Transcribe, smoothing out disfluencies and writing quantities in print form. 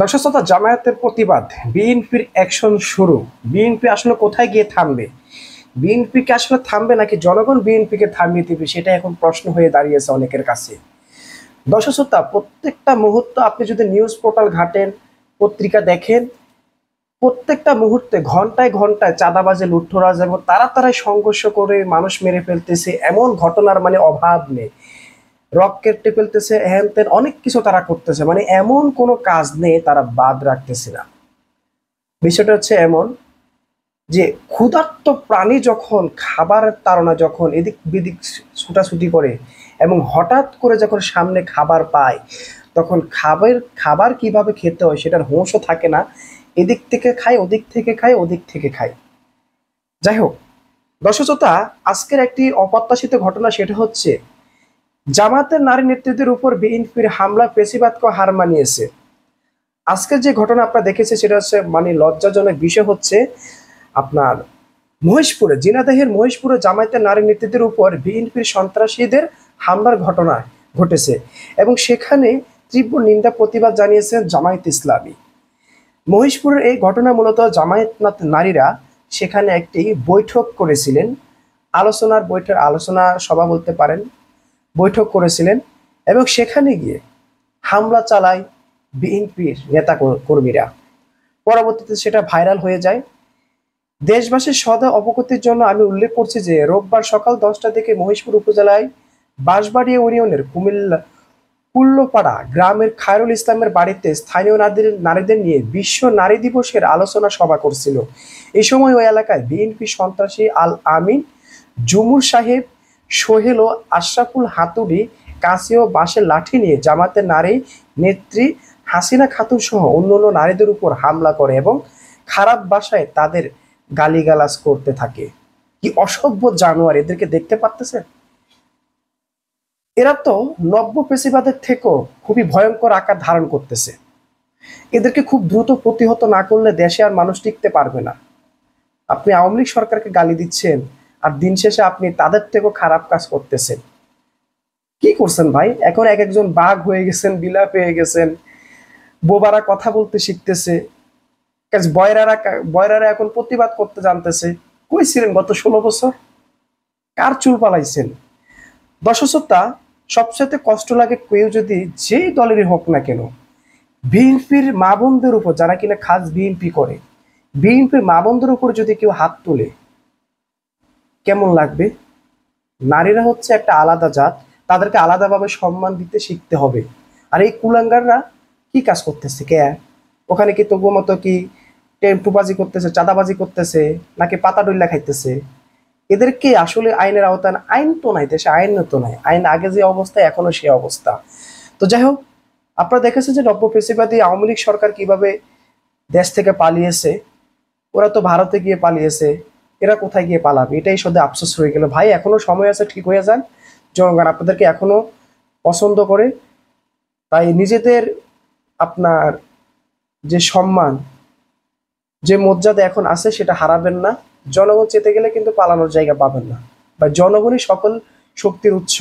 দর্শক শ্রোতা, জামায়াতের প্রতিবাদ, বিএনপির অ্যাকশন শুরু। বিএনপি আসলে কোথায় গিয়ে থামবে? বিএনপি কে আসলে থামবে নাকি জনগণ বিএনপিকে থামিয়ে দিবে, সেটা এখন প্রশ্ন হয়ে দাঁড়িয়েছে অনেকের কাছে। দর্শক শ্রোতা, প্রত্যেকটা মুহূর্ত আপনি যদি নিউজ পোর্টাল ঘাটেন, পত্রিকা দেখেন, প্রত্যেকটা মুহূর্তে ঘন্টায় ঘন্টায় চাঁদাবাজে লুঠতরাজ এবং তারাই সংঘর্ষ করে মানুষ মেরে ফেলতেছে, এমন ঘটনার অভাব নেই। রক কেটে ফেলতেছে, হ্যান ত্যান অনেক কিছু তারা করতেছে, এমন কোনো কাজ নেই তারা বাদ রাখতেছে না। বিষয়টা হচ্ছে এমন যে ক্ষুধার্ত প্রাণী যখন খাবারের তাড়না, যখন এদিক বিদিক ছুটাছুটি করে এবং হঠাৎ করে যখন সামনে খাবার পায়, তখন খাবার খাবার কিভাবে খেতে হয় সেটার হোঁশও থাকে না। এদিক থেকে খায়, ওদিক থেকে খায়, ওদিক থেকে খায়। যাই হোক দর্শক শ্রোতা, আজকের একটি অপ্রত্যাশিত ঘটনা, সেটা হচ্ছে জামায়াতের নারী নেতৃত্বের উপর বিএনপির হামলা পেশিবাদকে হার মানিয়েছে। আজকের যে ঘটনা আপনারা দেখেছে সেটা হচ্ছে লজ্জাজনক বিষয় হচ্ছে আপনার মহেশপুরে, ঝিনাইদহের মহেশপুরে জামায়াতের নারী নেতৃত্বের উপর বিএনপির সন্ত্রাসীদের হামলার ঘটনা ঘটেছে এবং সেখানে তীব্র নিন্দা প্রতিবাদ জানিয়েছেন জামায়াত ইসলামী। মহেশপুরের এই ঘটনা মূলত জামায়াত নারীরা সেখানে একটি বৈঠক করেছিলেন, আলোচনা সভা বলতে পারেন, বৈঠক করেছিলেন এবং সেখানে গিয়ে হামলা চালায় বিএনপির নেতা কর্মীরা। পরবর্তীতে সেটা ভাইরাল হয়ে যায়। দেশবাসীর সদা অবগতির জন্য আমি উল্লেখ করছি যে রোববার সকাল 10টা থেকে মহেশপুর উপজেলায় বাঁশবাড়ি ইউনিয়নের কুল্লোপাড়া গ্রামের খায়রুল ইসলামের বাড়িতে স্থানীয় নারীদের নিয়ে বিশ্ব নারী দিবসের আলোচনা সভা করছিল। এই সময় ওই এলাকায় বিএনপি সন্ত্রাসী আল আমিন, জুমুর সাহেব, সোহেল ও আশরাফুল হাতুড়ি কাছে ও বাঁশের লাঠি নিয়ে জামাতের নারী নেত্রী হাসিনা খাতুন সহ অন্যান্য নারীদের উপর হামলা করে এবং খারাপ ভাষায় তাদের গালিগালাজ করতে থাকে। কি অসভ্য জানোয়ার, এদেরকে দেখতে পারতেছেন? এরা তো নব্য পেশিবাদের থেকেও খুবই ভয়ঙ্কর আকার ধারণ করতেছে। এদেরকে খুব দ্রুত প্রতিহত না করলে দেশে আর মানুষ টিকতে পারবে না। আপনি আওয়ামী লীগ সরকারকে গালি দিচ্ছেন আর দিন শেষে আপনি তাদের থেকেও খারাপ কাজ করতেছেন। কি করছেন ভাই? এখন এক একজন বাঘ হয়ে গেছেন, বিলাপ হয়ে গেছেন, বোবারা কথা বলতে শিখতেছে, বয়রারা এখন প্রতিবাদ করতে জানতেছে। কই ছিলেন গত 16 বছর? কার চুল পালাইছেন? দর্শক শ্রোতা, সবচেয়ে কষ্ট লাগে কেউ যদি যেই দলেরই হোক না কেন, বিএনপির মা বোনদের উপর, যারা কিনা খাস বিএনপি করে, বিএনপির মা বোনদের উপর যদি কেউ হাত তোলে কেমন লাগবে? নারীরা হচ্ছে একটা আলাদা জাত, তাদেরকে আলাদাভাবে সম্মান দিতে শিখতে হবে। আর এই কুলাঙ্গাররা কি কাজ করতেছে? কে ওখানে কি তবুও মতো কি টেম্পুবাজি করতেছে, চাঁদাবাজি করতেছে, নাকি পাতা ডইলা খাইতেছে? এদেরকে আসলে আইনের আওতায়, আইন তো নাই দেশে, আইন তো নাই, আইন আগে যে অবস্থা এখনো সে অবস্থা। তো যাই হোক, আপনারা দেখেছেন যে নব্য ফেসিবাদী আওয়ামী লীগ সরকার কিভাবে দেশ থেকে পালিয়েছে। ওরা তো ভারতে গিয়ে পালিয়েছে, এরা কোথায় গিয়ে পালাবে? এটাই শুধু আফসোস রয়ে গেল। ভাই এখনো সময় আছে, ঠিক হয়ে যান। জনগণ আপনাদেরকে এখনো পছন্দ করে, তাই নিজেদের আপনার যে সম্মান, যে মর্যাদা এখন আছে সেটা হারাবেন না। জনগণ চেতে গেলে কিন্তু পালানোর জায়গা পাবেন না, বা জনগণই সকল শক্তির উৎস।